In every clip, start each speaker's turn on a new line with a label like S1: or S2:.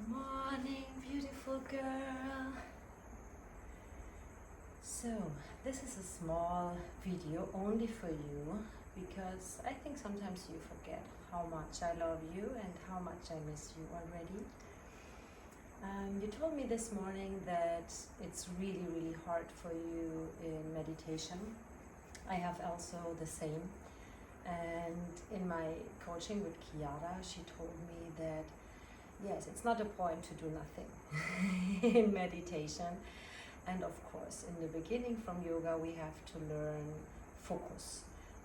S1: Morning, beautiful girl. So, this is a small video only for you because I think sometimes you forget how much I love you and how much I miss you already. You told me this morning that it's really hard for you in meditation. I have also the same. And in my coaching with Kiara, she told me that yes, it's not a point to do nothing in meditation. And of course, in the beginning from yoga, we have to learn focus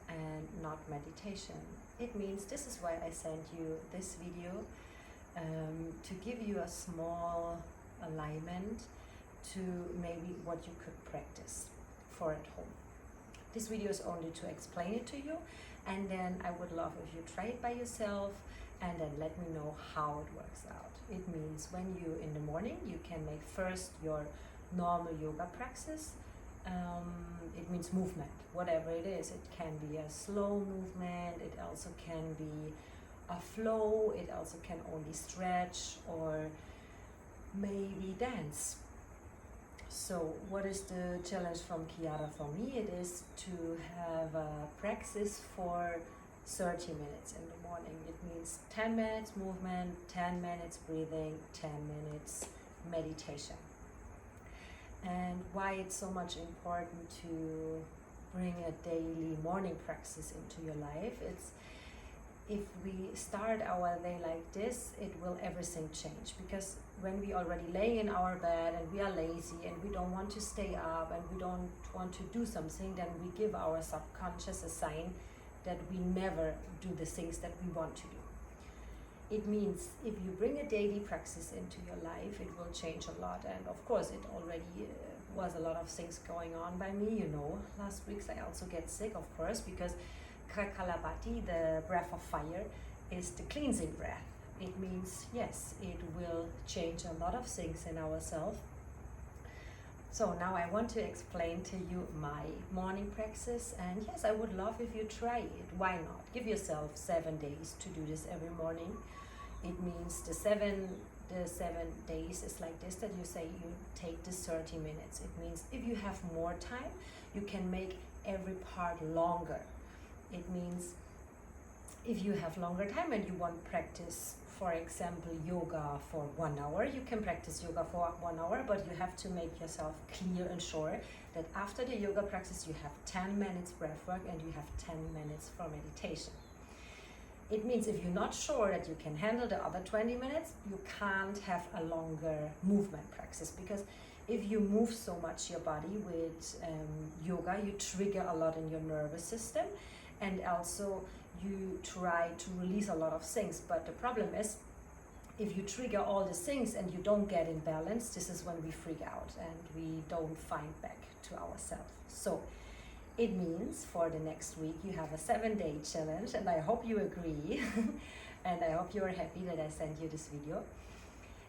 S1: and not meditation. It means this is why I sent you this video, to give you a small alignment to maybe what you could practice for at home. This video is only to explain it to you, and then I would love if you try it by yourself and then let me know how it works out. It means when you in the morning, you can make first your normal yoga practice. It means movement, whatever it is. It can be a slow movement, it also can be a flow, it also can only stretch or maybe dance. So what is the challenge from Kiara for me? It is to have a practice for 30 minutes in the morning. It means 10 minutes movement, 10 minutes breathing, 10 minutes meditation. And why it's so much important to bring a daily morning practice into your life, it's if we start our day like this, it will everything change. Because when we already lay in our bed and we are lazy and we don't want to stay up and we don't want to do something, then we give our subconscious a sign that we never do the things that we want to do. It means if you bring a daily practice into your life, it will change a lot. And of course, it already was a lot of things going on by me. Last week I also get sick, of course, because Kapalabhati, the breath of fire, is the cleansing breath. It means, yes, it will change a lot of things in ourselves. So now I want to explain to you my morning practice, and yes, I would love if you try it. Why not? Give yourself 7 days to do this every morning. It means the seven days is like this, that you say you take this 30 minutes. It means if you have more time, you can make every part longer. It means if you have longer time and you want practice, for example, yoga for 1 hour, you can practice yoga for 1 hour, but you have to make yourself clear and sure that after the yoga practice you have 10 minutes breath work and you have 10 minutes for meditation. It means if you're not sure that you can handle the other 20 minutes, you can't have a longer movement practice, because if you move so much your body with yoga, you trigger a lot in your nervous system, and also you try to release a lot of things. But the problem is, if you trigger all the things and you don't get in balance, this is when we freak out and we don't find back to ourselves. So it means for the next week you have a 7-day challenge, and I hope you agree and I hope you are happy that I sent you this video.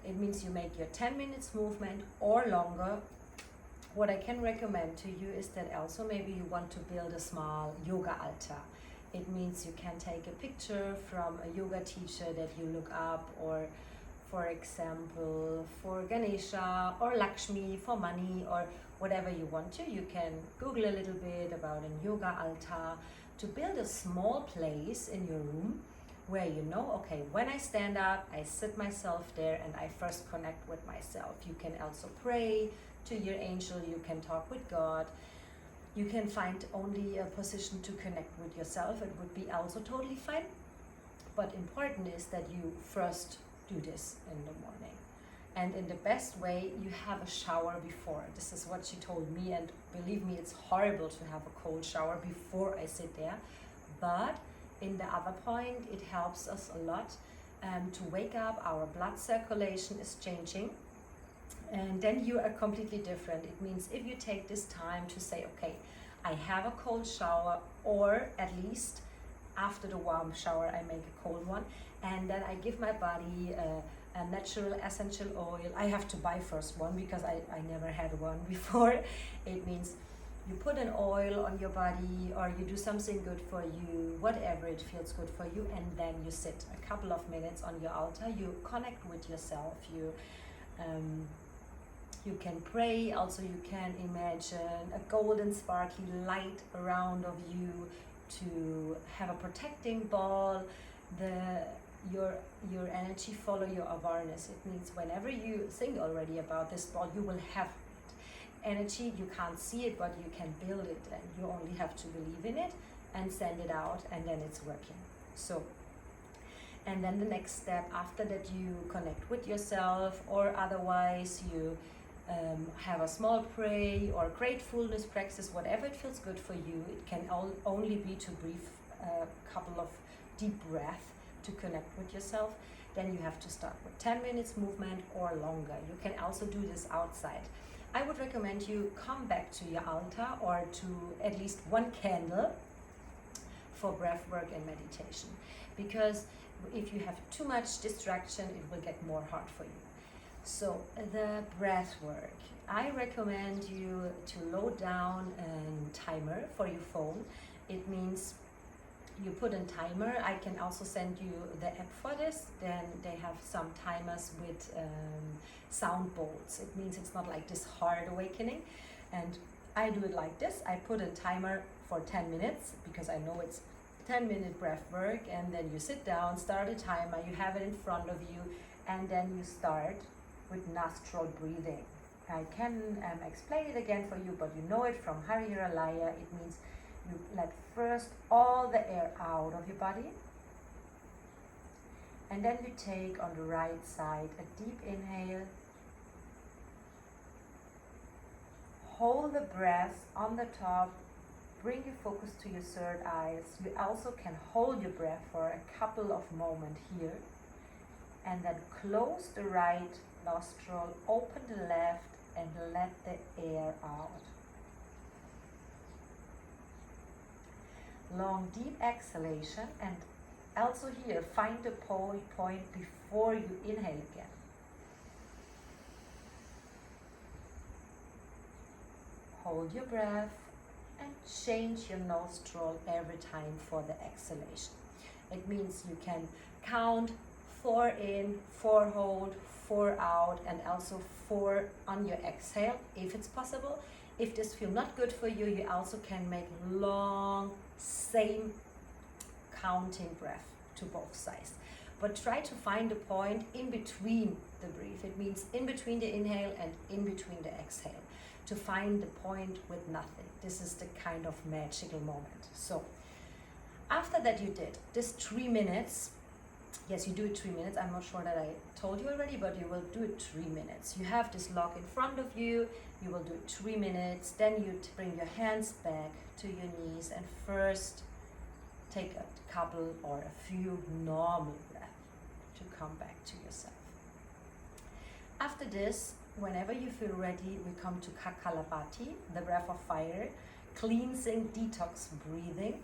S1: It means you make your 10 minutes movement or longer. What I can recommend to you is that also maybe you want to build a small yoga altar. It means you can take a picture from a yoga teacher that you look up, or for example for Ganesha or Lakshmi for money, or whatever you want to. You can Google a little bit about a yoga altar to build a small place in your room where okay, when I stand up, I sit myself there and I first connect with myself. You can also pray to your angel, you can talk with God, you can find only a position to connect with yourself. It would be also totally fine. But important is that you first do this in the morning. And in the best way, you have a shower before. This is what she told me, and believe me, it's horrible to have a cold shower before I sit there. But in the other point, it helps us a lot to wake up. Our blood circulation is changing, and then you are completely different. It means if you take this time to say, okay, I have a cold shower, or at least after the warm shower I make a cold one, and then I give my body a natural essential oil. I have to buy first one because I never had one before. It means you put an oil on your body, or you do something good for you, whatever it feels good for you, and then you sit a couple of minutes on your altar. You connect with yourself. You can pray. Also, you can imagine a golden sparkly light around of you, to have a protecting ball. Your energy follow your awareness. It means whenever you think already about this ball, you will have energy. You can't see it, but you can build it, and you only have to believe in it and send it out, and then it's working. So, and then the next step after that, you connect with yourself, or otherwise you have a small pray or gratefulness practice, whatever it feels good for you. It can only be to breathe a couple of deep breaths to connect with yourself. Then you have to start with 10 minutes movement or longer. You can also do this outside. I would recommend you come back to your altar, or to at least one candle for breath work and meditation, because if you have too much distraction, it will get more hard for you. So the breath work, I recommend you to load down a timer for your phone. It means you put a timer. I can also send you the app for this. Then they have some timers with sound bowls. It means it's not like this hard awakening. And I do it like this. I put a timer for 10 minutes because I know it's 10-minute breath work, and then you sit down, start a timer, you have it in front of you, and then you start with nostril breathing. I can explain it again for you, but you know it from Hari Hiralaya. It means you let first all the air out of your body, and then you take on the right side a deep inhale. Hold the breath on the top, bring your focus to your third eye. You also can hold your breath for a couple of moments here, and then close the right nostril, open the left, and let the air out. Long deep exhalation, and also here find the point before you inhale again. Hold your breath and change your nostril every time for the exhalation. It means you can count 4 in, 4 hold, 4 out, and also 4 on your exhale if it's possible. If this feels not good for you, you also can make long, same counting breath to both sides. But try to find a point in between the breath. It means in between the inhale and in between the exhale, to find the point with nothing. This is the kind of magical moment. So after that, you did this 3 minutes. Yes, you do it 3 minutes. I'm not sure that I told you already, but you will do it 3 minutes. You have this log in front of you. You will do it 3 minutes. Then you bring your hands back to your knees, and first take a couple or a few normal breaths to come back to yourself. After this, whenever you feel ready, we come to Kapalabhati, the breath of fire, cleansing, detox breathing.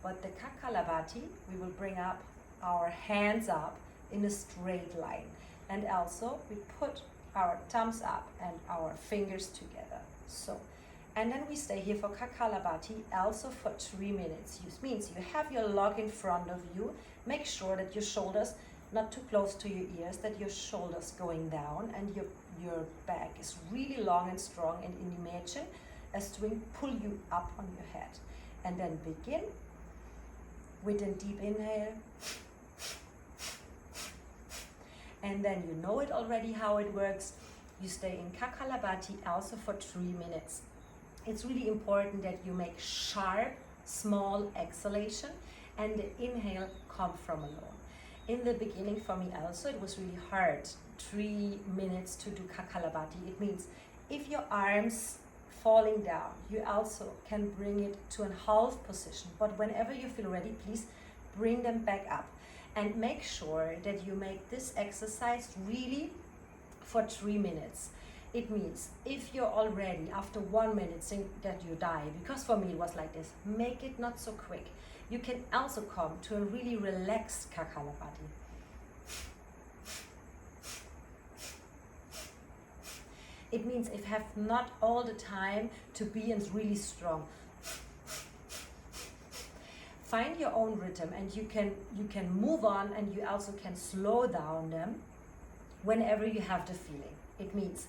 S1: But the Kapalabhati, we will bring up our hands up in a straight line, and also we put our thumbs up and our fingers together. So, and then we stay here for Kapalabhati also for 3 minutes. This means you have your log in front of you. Make sure that your shoulders not too close to your ears, that your shoulders going down, and your back is really long and strong, and imagine a string pull you up on your head. And then begin with a deep inhale. And then you know it already how it works. You stay in Kapalabhati also for 3 minutes. It's really important that you make sharp, small exhalation, and the inhale come from alone. In the beginning for me also, it was really hard, 3 minutes to do Kapalabhati. It means if your arms falling down, you also can bring it to a half position. But whenever you feel ready, please bring them back up. And make sure that you make this exercise really for 3 minutes. It means if you're already after 1 minute think that you die, because for me it was like this, make it not so quick. You can also come to a really relaxed Kapalabhati. It means if have not all the time to be in really strong. Find your own rhythm, and you can move on, and you also can slow down them whenever you have the feeling. It means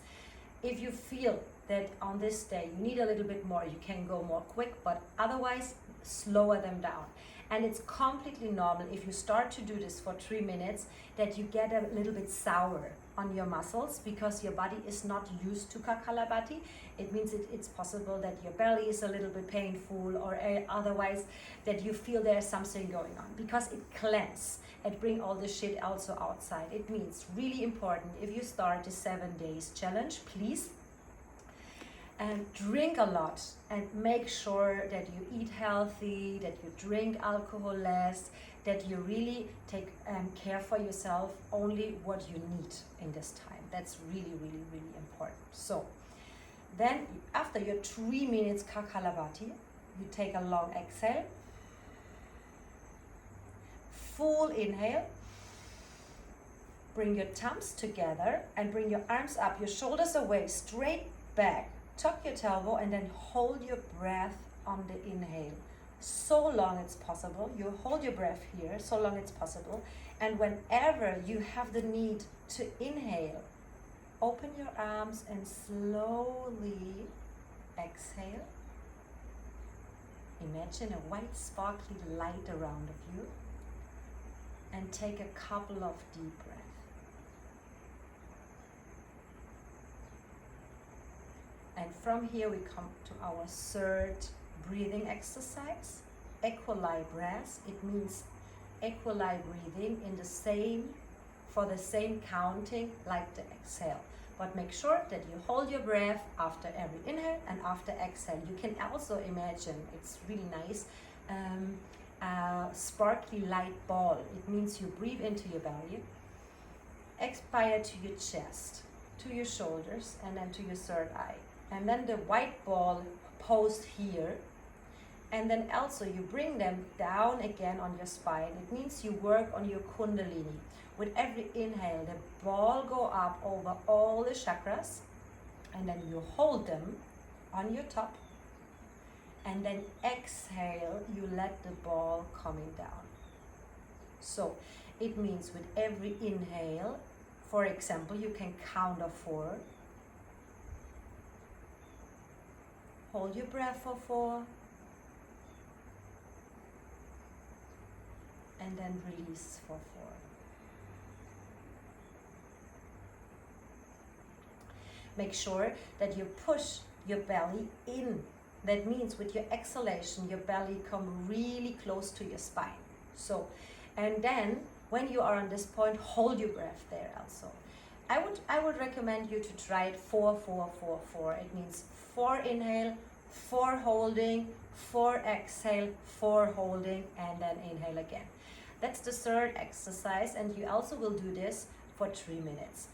S1: if you feel that on this day you need a little bit more, you can go more quick, but otherwise slower them down. And it's completely normal if you start to do this for 3 minutes that you get a little bit sour on your muscles because your body is not used to Kapalabhati. It means it's possible that your belly is a little bit painful, or otherwise that you feel there's something going on, because it cleanses and bring all the shit also outside. It means really important, if you start the 7 days challenge, please drink a lot and make sure that you eat healthy, that you drink alcohol less, that you really take care for yourself, only what you need in this time. That's really, really, really important. So then after your 3 minutes Kapalabhati, you take a long exhale, full inhale, bring your thumbs together and bring your arms up, your shoulders away, straight back. Tuck your tailbone and then hold your breath on the inhale. So long it's possible. You hold your breath here so long it's possible. And whenever you have the need to inhale, open your arms and slowly exhale. Imagine a white sparkly light around of you. And take a couple of deep breaths. And from here we come to our third breathing exercise, equali breath. It means equali breathing for the same counting like the exhale. But make sure that you hold your breath after every inhale and after exhale. You can also imagine, it's really nice, a sparkly light ball. It means you breathe into your belly, expire to your chest, to your shoulders, and then to your third eye. And then the white ball posed here, and then also you bring them down again on your spine. It means you work on your kundalini. With every inhale, the ball go up over all the chakras, and then you hold them on your top, and then exhale, you let the ball coming down. So it means with every inhale, for example, you can count of 4. Hold your breath for 4. And then release for 4. Make sure that you push your belly in. That means with your exhalation, your belly come really close to your spine. So, and then when you are on this point, hold your breath there also. I would recommend you to try it 4, 4, 4, 4. It means 4 inhale, 4 holding, 4 exhale, 4 holding, and then inhale again. That's the third exercise, and you also will do this for 3 minutes.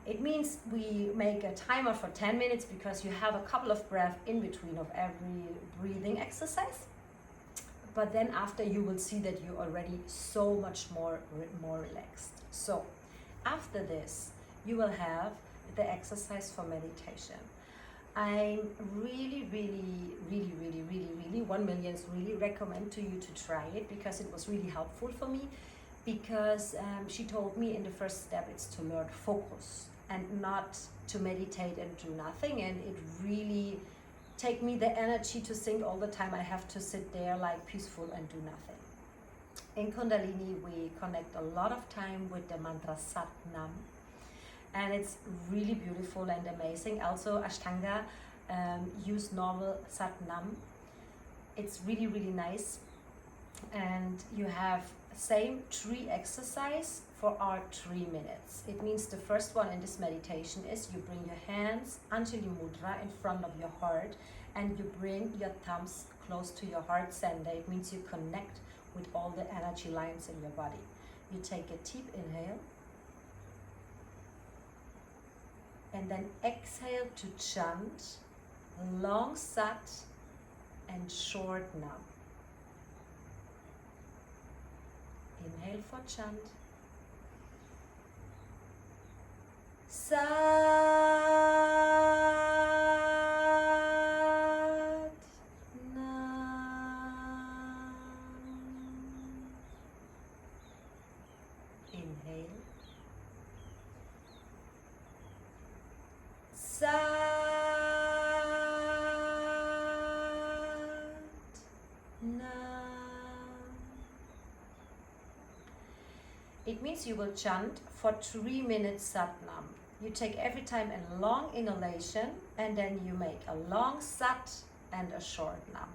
S1: It means we make a timer for 10 minutes because you have a couple of breaths in between of every breathing exercise. But then after you will see that you're already so much more relaxed. So after this, you will have the exercise for meditation. I really, 1 million really recommend to you to try it, because it was really helpful for me, because she told me in the first step it's to learn focus and not to meditate and do nothing, and it really take me the energy to think all the time. I have to sit there like peaceful and do nothing. In Kundalini we connect a lot of time with the mantra Sat Nam, and it's really beautiful and amazing. Also Ashtanga use normal Sat Nam. It's really, really nice. And you have same 3 exercise for our 3 minutes. It means the first one in this meditation is you bring your hands Anjali Mudra in front of your heart, and you bring your thumbs close to your heart center. It means you connect with all the energy lines in your body. You take a deep inhale, and then exhale to chant long Sat and short Nam. Inhale for chant. Sat. It means you will chant for 3 minutes Sat Nam. You take every time a long inhalation and then you make a long Sat and a short Nam.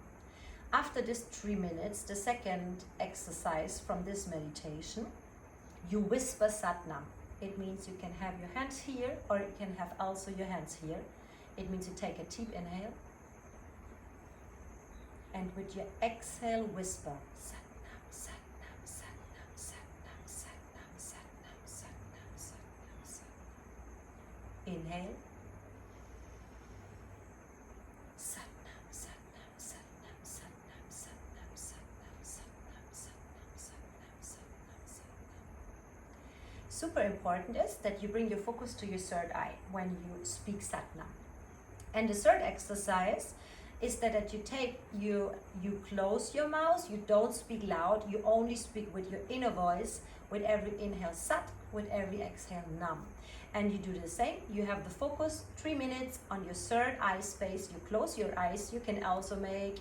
S1: After this 3 minutes, the second exercise from this meditation, you whisper Sat Nam. It means you can have your hands here or you can have also your hands here. It means you take a deep inhale and with your exhale whisper Sat Nam, Sat Nam, Sat Nam, Sat Nam, Sat Nam, Sat Nam, Sat Nam, Sat Nam, Sat Nam. Inhale. Sat Nam, Sat Nam, Sat Nam, Sat Nam, Sat Nam, Sat Nam, Sat Nam, Sat Nam, Sat Nam, Sat Nam, Sat Nam. Super important is that you bring your focus to your third eye when you speak Sat Nam. And the third exercise is that you close your mouth, you don't speak loud, you only speak with your inner voice, with every inhale Sat, with every exhale Nam. And you do the same, you have the focus 3 minutes on your third eye space, you close your eyes, you can also make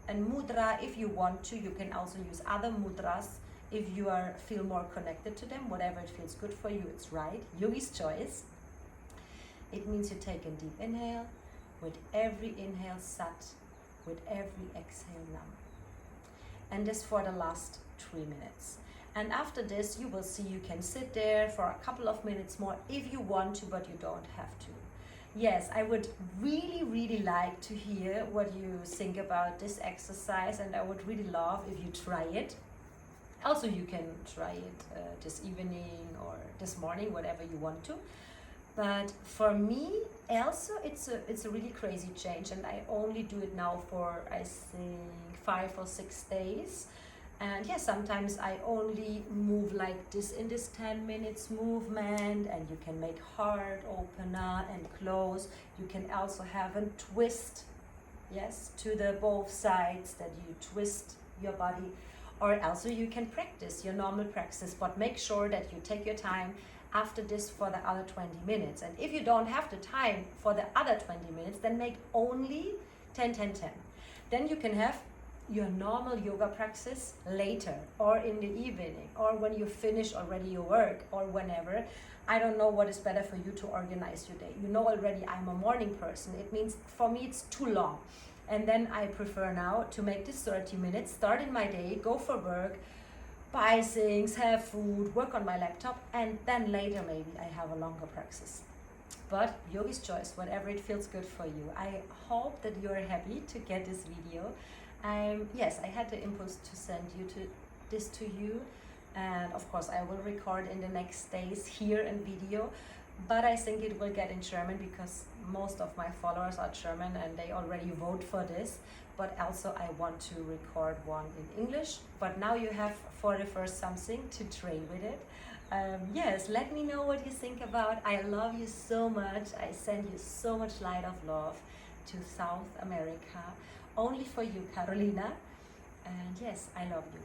S1: a mudra if you want to, you can also use other mudras if you feel more connected to them, whatever it feels good for you, it's right, yogi's choice. It means you take a deep inhale, with every inhale Sat, with every exhale Nam. And this for the last 3 minutes. And after this, you will see you can sit there for a couple of minutes more if you want to, but you don't have to. Yes, I would really, really like to hear what you think about this exercise, and I would really love if you try it. Also, you can try it this evening or this morning, whatever you want to. But for me, also, it's a really crazy change, and I only do it now for, I think, 5 or 6 days. And yes, sometimes I only move like this in this 10 minutes movement, and you can make heart opener and close. You can also have a twist, yes, to the both sides, that you twist your body. Or also you can practice your normal practice, but make sure that you take your time after this for the other 20 minutes. And if you don't have the time for the other 20 minutes, then make only 10, 10, 10. Then you can have your normal yoga practice later or in the evening or when you finish already your work or whenever. I don't know what is better for you to organize your day. You know already I'm a morning person. It means for me it's too long. And then I prefer now to make this 30 minutes, start in my day, go for work, buy things, have food, work on my laptop, and then later maybe I have a longer practice. But yogi's choice, whatever it feels good for you. I hope that you're happy to get this video. Yes, I had the impulse to send this to you, and of course I will record in the next days here in video, but I think it will get in German because most of my followers are German and they already vote for this. But also I want to record one in English, but now you have for the first something to train with it. Yes, let me know what you think about. I love you so much. I send you so much light of love to South America, only for you, Carolina. And yes, I love you.